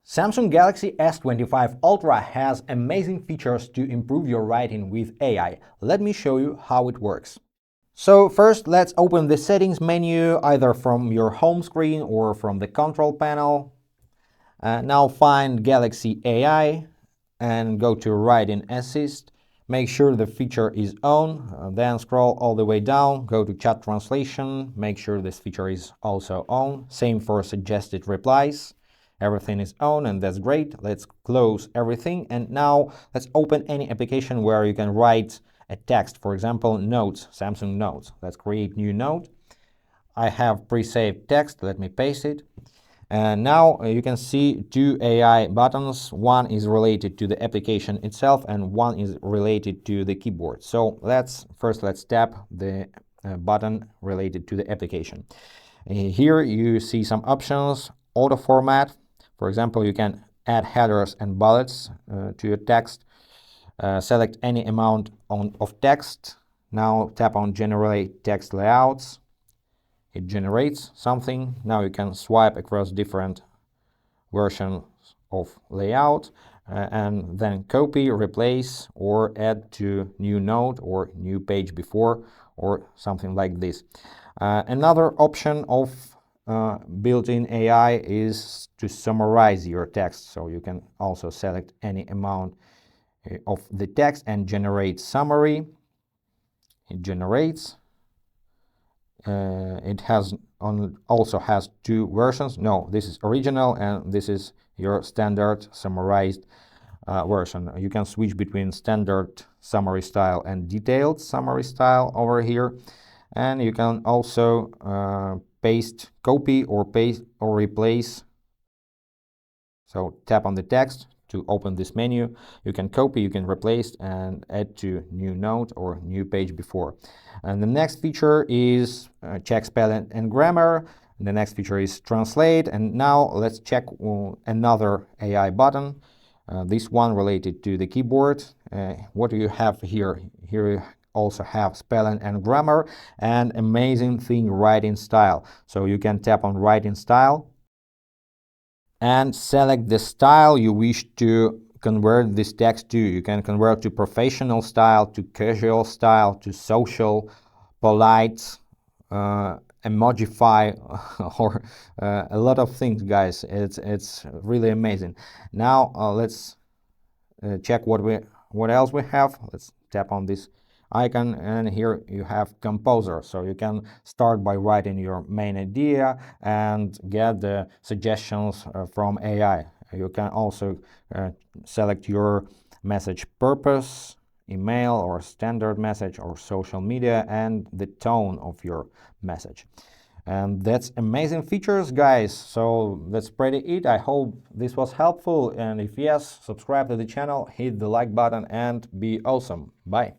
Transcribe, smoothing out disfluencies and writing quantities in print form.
Samsung Galaxy S25 Ultra has amazing features to improve your writing with AI. Let me show you how it works. So first, let's open the settings menu either from your home screen or from the control panel. Now find Galaxy AI and go to Writing Assist. Make sure the feature is on, then scroll all the way down, go to Chat Translation, make sure this feature is also on. Same for suggested replies. Everything is on and that's great. Let's close everything and now let's open any application where you can write a text. For example, Notes, Samsung Notes. Let's create new note. I have pre-saved text. Let me paste it. And now you can see two AI buttons. One is related to the application itself and one is related to the keyboard. So let's tap the button related to the application. Here you see some options. Auto format. For example, you can add headers and bullets to your text. Select any amount of text. Now tap on Generate Text Layouts. It generates something. Now you can swipe across different versions of layout and then copy, replace, or add to new note or new page before or something like this. Another option of built-in AI is to summarize your text. So you can also select any amount of the text and generate summary. It generates. It also has two versions. No, this is original and this is your standard summarized version. You can switch between standard summary style and detailed summary style over here. And you can also copy or paste or replace. So tap on the text to open this menu. You can copy, you can replace and add to new note or new page before. And the next feature is check spelling and grammar. And the next feature is translate. And now let's check another AI button. This one related to the keyboard. What do you have here? Here you also have spelling and grammar and amazing thing, writing style. So you can tap on writing style and select the style you wish to convert this text to. You can convert to professional style, to casual style, to social, polite, emojify, or a lot of things, guys. It's really amazing. Now let's check what else we have. Let's tap on this icon and here you have composer, so you can start by writing your main idea and get the suggestions from AI. You can also select your message purpose, email or standard message or social media, and the tone of your message. And that's amazing features, guys. So that's pretty it. I hope this was helpful, and if yes, subscribe to the channel, hit the like button and be awesome. Bye.